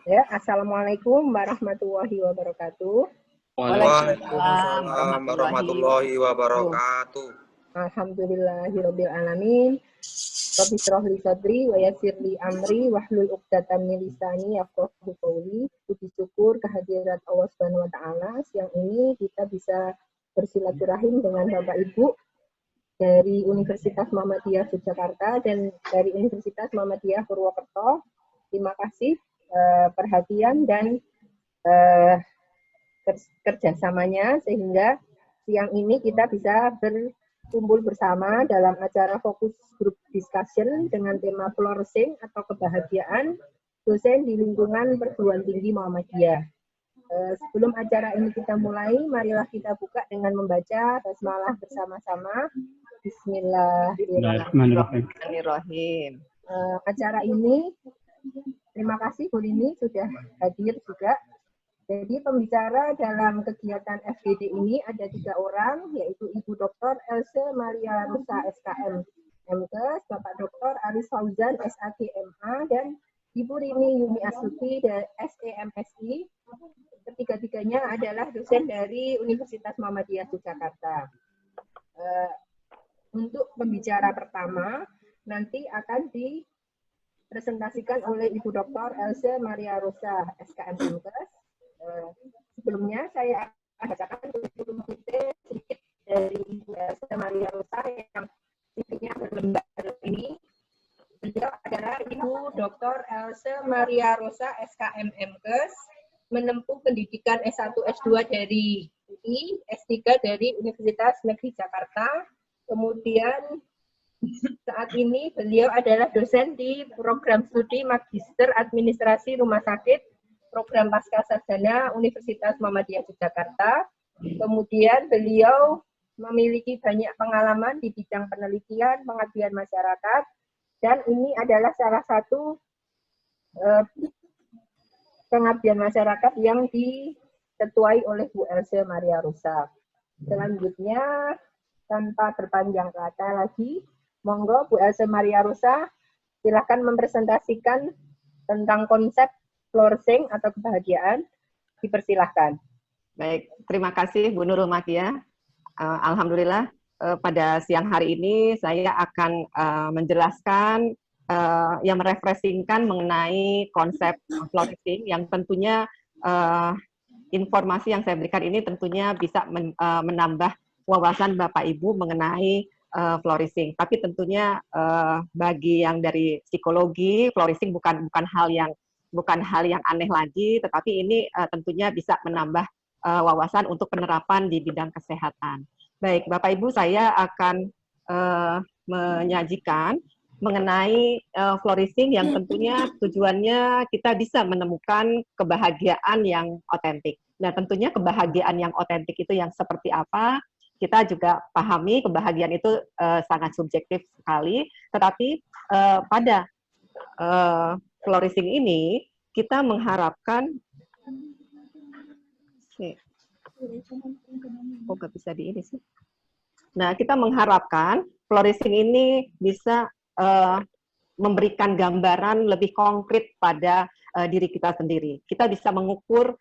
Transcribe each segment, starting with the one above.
Ya, Assalamualaikum warahmatullahi wabarakatuh. Waalaikumsalam Waalaikumsalam warahmatullahi warahmatullahi wabarakatuh. wabarakatuh. Alhamdulillahirobbilalamin. Rabbi shrah li sadri wa yassir li amri wahlul 'uqdatam min lisani yafqahu qawli. Puji syukur kehadirat Allah Subhanahu wa taala. Siang ini kita bisa bersilaturahim dengan Bapak Ibu dari Universitas Muhammadiyah Yogyakarta dan dari Universitas Muhammadiyah Purwokerto. Terima kasih perhatian dan kerjasamanya sehingga siang ini kita bisa berkumpul bersama dalam acara fokus group discussion dengan tema flourishing atau kebahagiaan dosen di lingkungan perguruan tinggi Muhammadiyah. Sebelum acara ini kita mulai, marilah kita buka dengan membaca basmalah bersama-sama. Bismillahirrahmanirrahim. Acara ini, terima kasih Bu Lini sudah hadir juga. Jadi pembicara dalam kegiatan FGD ini ada 3 orang, yaitu Ibu Dr. Else Maria Rosa SKM MKes, Bapak Dr. Aris Fauzan SAGMA, dan Ibu Rini Yumi Astuti SEMSI. Ketiga-tiganya adalah dosen dari Universitas Muhammadiyah Yogyakarta. Untuk pembicara pertama, nanti akan dipresentasikan oleh Ibu Dr. Else Maria Rosa SKM MKes. Sebelumnya saya akan bacakan kurikulum kita sedikit dari Ibu Else Maria Rosa yang CV-nya berlembar ini. Beliau adalah Ibu Dr. Else Maria Rosa SKM MKes, menempuh pendidikan S1 S2 dari UI, S3 dari Universitas Negeri Jakarta. Kemudian saat ini beliau adalah dosen di program studi Magister Administrasi Rumah Sakit Program Pascasarjana Universitas Muhammadiyah Yogyakarta. Kemudian beliau memiliki banyak pengalaman di bidang penelitian, pengabdian masyarakat, dan ini adalah salah satu pengabdian masyarakat yang diketuai oleh Bu Else Maria Rosa. Selanjutnya, tanpa berpanjang kata lagi, monggo Bu Else Maria Rosa, silakan mempresentasikan tentang konsep flourishing atau kebahagiaan, dipersilahkan. Baik, terima kasih Bu Nurul Makia. Alhamdulillah pada siang hari ini saya akan menjelaskan yang merefreshingkan mengenai konsep flourishing yang tentunya informasi yang saya berikan ini tentunya bisa menambah wawasan Bapak Ibu mengenai flourishing. Tapi tentunya bagi yang dari psikologi, flourishing bukan hal yang aneh lagi, tetapi ini tentunya bisa menambah wawasan untuk penerapan di bidang kesehatan. Baik, Bapak Ibu, saya akan menyajikan mengenai flourishing yang tentunya tujuannya kita bisa menemukan kebahagiaan yang otentik. Nah, tentunya kebahagiaan yang otentik itu yang seperti apa? Kita juga pahami kebahagiaan itu sangat subjektif sekali, tetapi pada flourishing ini kita mengharapkan nggak bisa di ini sih. Nah, kita mengharapkan flourishing ini bisa memberikan gambaran lebih konkret pada diri kita sendiri. Kita bisa mengukur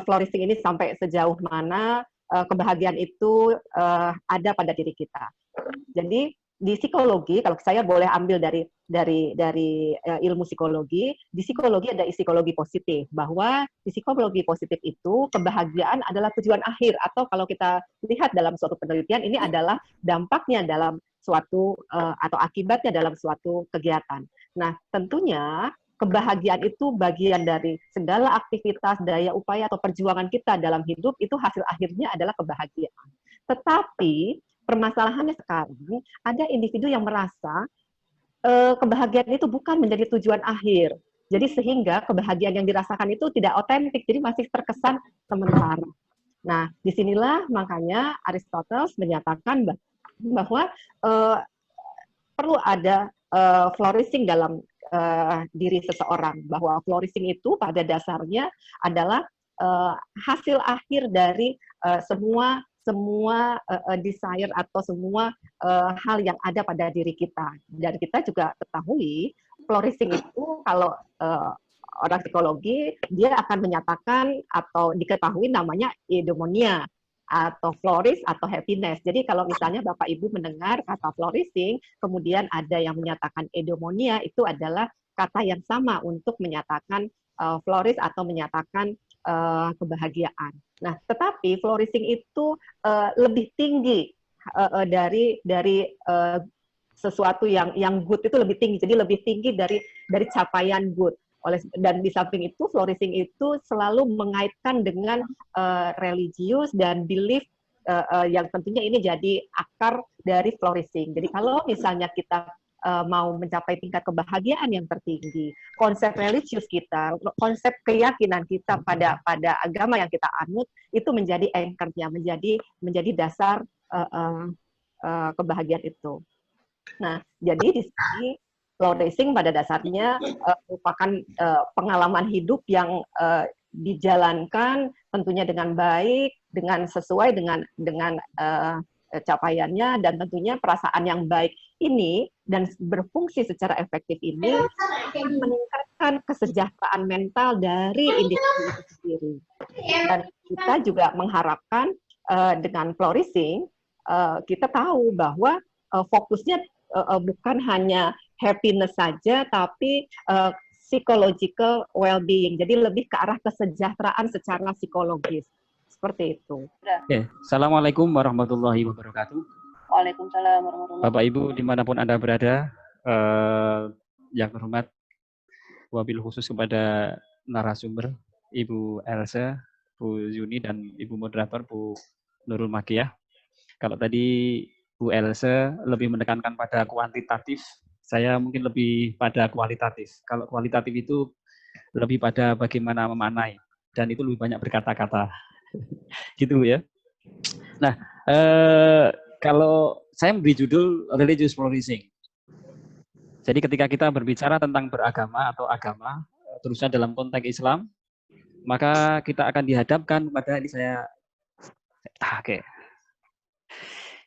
flourishing ini sampai sejauh mana kebahagiaan itu ada pada diri kita. Jadi di psikologi, kalau saya boleh ambil dari ilmu psikologi, di psikologi ada psikologi positif, bahwa di psikologi positif itu kebahagiaan adalah tujuan akhir, atau kalau kita lihat dalam suatu penelitian, ini adalah dampaknya dalam suatu atau akibatnya dalam suatu kegiatan. Nah, tentunya kebahagiaan itu bagian dari segala aktivitas, daya upaya atau perjuangan kita dalam hidup, itu hasil akhirnya adalah kebahagiaan. Tetapi permasalahannya sekarang, ada individu yang merasa kebahagiaan itu bukan menjadi tujuan akhir. Jadi sehingga kebahagiaan yang dirasakan itu tidak otentik, jadi masih terkesan sementara. Nah, disinilah makanya Aristoteles menyatakan bahwa perlu ada flourishing dalam diri seseorang, bahwa flourishing itu pada dasarnya adalah hasil akhir dari semua desire atau semua hal yang ada pada diri kita. Dan kita juga ketahui flourishing itu kalau orang psikologi, dia akan menyatakan atau diketahui namanya eudaimonia atau flourish atau happiness. Jadi kalau misalnya Bapak Ibu mendengar kata flourishing, kemudian ada yang menyatakan eudaimonia, itu adalah kata yang sama untuk menyatakan flourish atau menyatakan kebahagiaan. Nah, tetapi flourishing itu lebih tinggi dari sesuatu yang good itu lebih tinggi. Jadi lebih tinggi dari capaian good. Dan di samping itu flourishing itu selalu mengaitkan dengan religius dan belief yang tentunya ini jadi akar dari flourishing. Jadi kalau misalnya kita mau mencapai tingkat kebahagiaan yang tertinggi, konsep religius kita, konsep keyakinan kita pada agama yang kita anut itu menjadi anchor-nya, menjadi dasar kebahagiaan itu. Nah, jadi di sini flourishing pada dasarnya merupakan pengalaman hidup yang dijalankan tentunya dengan baik, dengan sesuai dengan capaiannya, dan tentunya perasaan yang baik ini dan berfungsi secara efektif ini akan meningkatkan kesejahteraan mental dari individu itu sendiri. Dan kita juga mengharapkan dengan flourishing kita tahu bahwa fokusnya bukan hanya happiness saja, tapi psychological well-being. Jadi lebih ke arah kesejahteraan secara psikologis. Seperti itu. Oke. Assalamualaikum warahmatullahi wabarakatuh. Waalaikumsalam warahmatullahi wabarakatuh. Bapak Ibu dimanapun Anda berada, yang terhormat, wabil khusus kepada narasumber Ibu Elsa, Bu Yuni, dan Ibu moderator Bu Nurul Makiyah. Kalau tadi Bu Elsa lebih menekankan pada kuantitatif, saya mungkin lebih pada kualitatif. Kalau kualitatif itu lebih pada bagaimana memaknai, dan itu lebih banyak berkata-kata. Gitu ya. Nah, kalau saya memberi judul Religious Flourishing. Jadi ketika kita berbicara tentang beragama atau agama, terusnya dalam konteks Islam, maka kita akan dihadapkan pada, ini saya,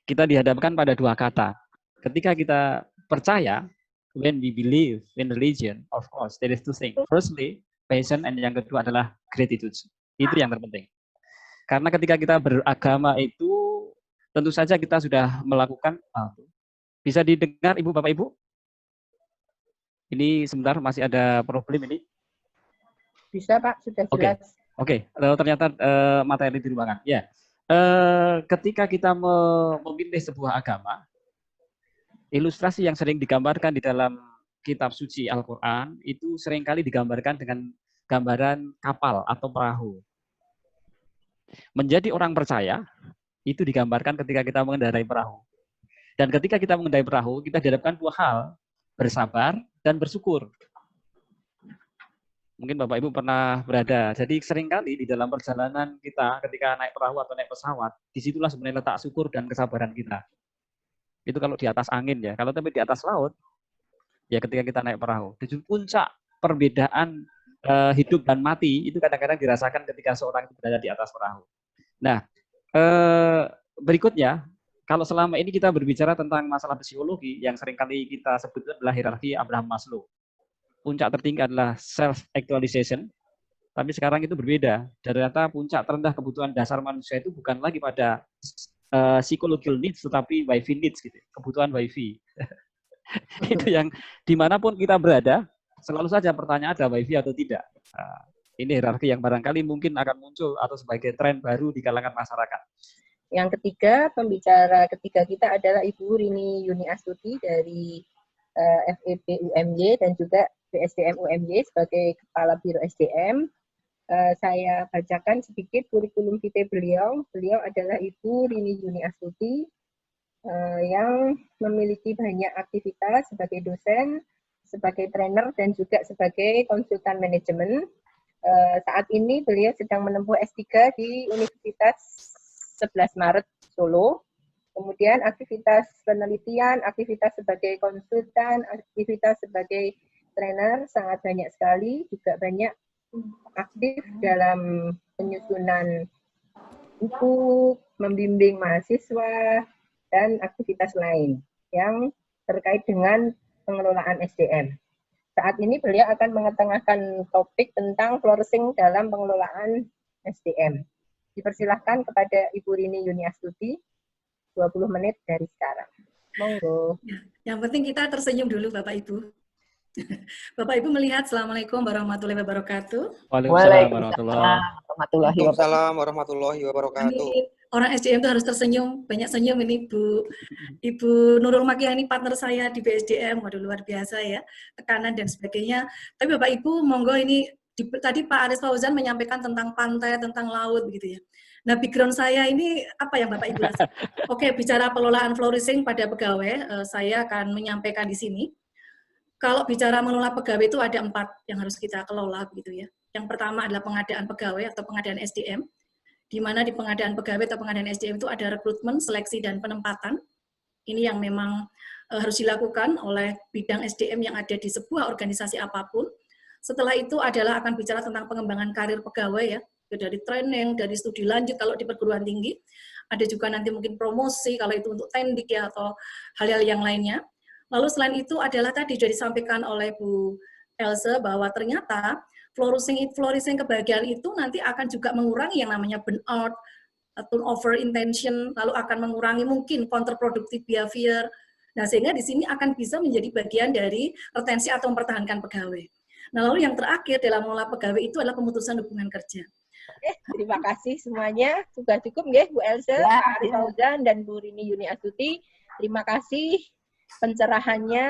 kita dihadapkan pada dua kata. Ketika kita percaya, when we believe in religion, of course, there is two things. Firstly, passion, and yang kedua adalah gratitude. Itu yang terpenting. Karena ketika kita beragama itu, tentu saja kita sudah melakukan, bisa didengar Ibu, Bapak, Ibu? Ini sebentar, masih ada problem ini. Bisa Pak, sudah jelas. Oke. Ternyata materi di ruangan. Ya, ketika kita memilih sebuah agama, ilustrasi yang sering digambarkan di dalam kitab suci Al-Quran, itu seringkali digambarkan dengan gambaran kapal atau perahu. Menjadi orang percaya itu digambarkan ketika kita mengendarai perahu. Dan ketika kita mengendarai perahu, kita dihadapkan dua hal, bersabar dan bersyukur. Mungkin Bapak Ibu pernah berada. Jadi seringkali di dalam perjalanan kita ketika naik perahu atau naik pesawat, disitulah sebenarnya letak syukur dan kesabaran kita. Itu kalau di atas angin ya. Kalau tapi di atas laut, ya ketika kita naik perahu. Di puncak perbedaan hidup dan mati itu kadang-kadang dirasakan ketika seorang berada di atas perahu. Nah, berikutnya, kalau selama ini kita berbicara tentang masalah psikologi, yang seringkali kita sebut adalah hierarki Abraham Maslow. Puncak tertinggi adalah self-actualization, tapi sekarang itu berbeda. Ternyata puncak terendah kebutuhan dasar manusia itu bukan lagi pada psychological needs, tetapi wifi needs, gitu. Kebutuhan wifi. Itu yang dimanapun kita berada, selalu saja pertanyaan ada wifi atau tidak. Ini hierarki yang barangkali mungkin akan muncul atau sebagai tren baru di kalangan masyarakat. Yang ketiga, pembicara ketiga kita adalah Ibu Rini Yuni Astuti dari FEB UMY dan juga BSDM UMY sebagai Kepala Biro SDM. Saya bacakan sedikit kurikulum vitae beliau. Beliau adalah Ibu Rini Yuni Astuti yang memiliki banyak aktivitas sebagai dosen, sebagai trainer, dan juga sebagai konsultan manajemen. Saat ini beliau sedang menempuh S3 di Universitas 11 Maret Solo. Kemudian aktivitas penelitian, aktivitas sebagai konsultan, aktivitas sebagai trainer sangat banyak sekali, juga banyak aktif dalam penyusunan buku, membimbing mahasiswa, dan aktivitas lain yang terkait dengan pengelolaan SDM. saat ini beliau akan mengetengahkan topik tentang flourishing dalam pengelolaan SDM. Dipersilahkan kepada Ibu Rini Yuniastuti, 20 menit dari sekarang. Monggo. Ya, yang penting kita tersenyum dulu Bapak Ibu. Bapak Ibu melihat, Assalamualaikum warahmatullahi wabarakatuh. Waalaikumsalam warahmatullahi wabarakatuh. Ini orang SDM itu harus tersenyum, banyak senyum ini Ibu Nurul Makia ini partner saya di BSDM, waduh luar biasa ya, tekanan dan sebagainya. Tapi Bapak Ibu, monggo ini, tadi Pak Aris Fauzan menyampaikan tentang pantai, tentang laut begitu ya. Nah, background saya ini apa yang Bapak Ibu rasa? Oke, bicara pengelolaan flourishing pada pegawai, saya akan menyampaikan di sini. Kalau bicara mengelola pegawai itu ada 4 yang harus kita kelola begitu ya. Yang pertama adalah pengadaan pegawai atau pengadaan SDM, di mana di pengadaan pegawai atau pengadaan SDM itu ada rekrutmen, seleksi, dan penempatan. Ini yang memang harus dilakukan oleh bidang SDM yang ada di sebuah organisasi apapun. Setelah itu adalah akan bicara tentang pengembangan karir pegawai ya, dari training, dari studi lanjut kalau di perguruan tinggi. Ada juga nanti mungkin promosi kalau itu untuk tendik ya atau hal-hal yang lainnya. Lalu selain itu adalah tadi sudah disampaikan oleh Bu Elsa bahwa ternyata flourishing kebahagiaan itu nanti akan juga mengurangi yang namanya burnout, turnover intention, lalu akan mengurangi mungkin counterproductive behavior. Nah, sehingga di sini akan bisa menjadi bagian dari retensi atau mempertahankan pegawai. Nah, lalu yang terakhir dalam mengelola pegawai itu adalah pemutusan hubungan kerja. Oke, terima kasih semuanya. Sudah cukup nggih Bu Elsa, Pak Aris Fauzan, dan Bu Rini Yuniastuti. Terima kasih pencerahannya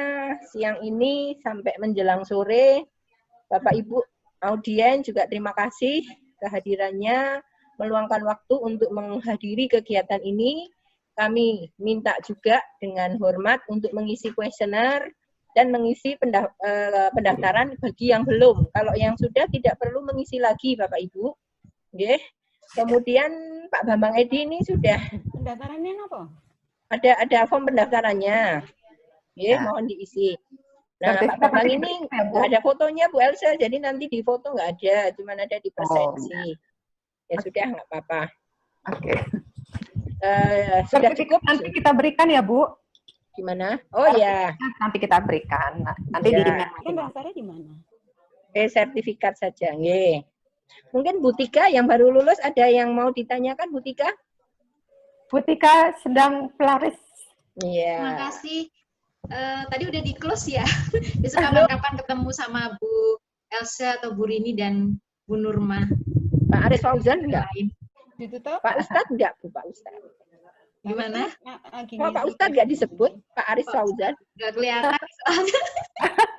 siang ini sampai menjelang sore. Bapak Ibu audien juga terima kasih kehadirannya, meluangkan waktu untuk menghadiri kegiatan ini. Kami minta juga dengan hormat untuk mengisi kuesioner dan mengisi pendaftaran bagi yang belum. Kalau yang sudah tidak perlu mengisi lagi Bapak Ibu. Oke. Kemudian Pak Bambang Edi ini sudah pendaftarannya apa? Ada form pendaftarannya. Ya, mohon diisi. Nah, Pak Bambang ini nggak ada fotonya Bu Elsa, jadi nanti di foto nggak ada, cuma ada di presensi. Ya sudah, nggak apa-apa. Oke. Sudah cukup. Nanti kita berikan ya Bu. Gimana? Oh ya. Nanti kita berikan. Nanti Ya. di email. Pendaftarnya di mana? Sertifikat saja. Nggih. Mungkin Bu Tika yang baru lulus ada yang mau ditanyakan Bu Tika? Bu Tika sedang pelaris. Iya. Terima kasih. Tadi udah di close ya. Besok kapan-kapan ketemu sama Bu Elsa atau Bu Rini dan Bu Nurma. Pak Aris Fauzan enggak? Ditutup? Pak Ustadz enggak, Bu Pak Ustadz? Gimana? Oh, Pak Ustadz enggak disebut? Pak Aris Fauzan? Nggak kelihatan soalnya.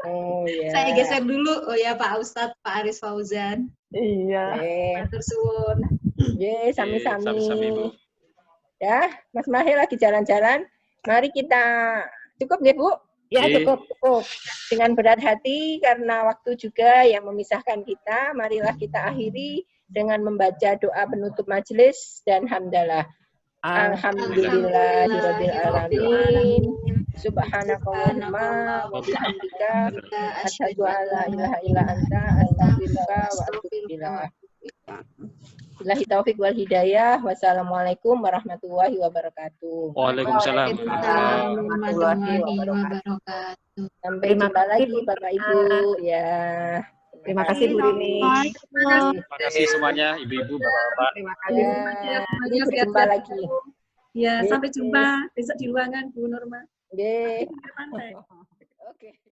Oh iya. Saya geser dulu. Oh ya Pak Ustadz, Pak Aris Fauzan. Iya. Matur suwun. Ye, sami-sami. Sami-sami, Bu. Ya, Mas Mahir lagi jalan-jalan. Mari kita cukup nggih, Bu? Ya, Oke. cukup. Dengan berat hati karena waktu juga yang memisahkan kita, marilah kita akhiri dengan membaca doa penutup majelis dan hamdalah. Alhamdulillahirabbil alamin. Subhanakallahumma wa bihamdika asyhadu an la ilaha illa anta astaghfiruka wa atubu ilaik. Billahi taufik wal hidayah. Wassalamualaikum warahmatullahi wabarakatuh. Waalaikumsalam. Waalaikumsalam warahmatullahi wabarakatuh. Sampai jumpa lagi Bapak Ibu ya. Terima kasih Bu Rini. Terima kasih semuanya, ibu-ibu, bapak-bapak. Terima kasih. Ya, nanti berjumpa lagi. Ya, sampai jumpa besok di ruangan Bu Nurma. Oke. Pantai. Oke.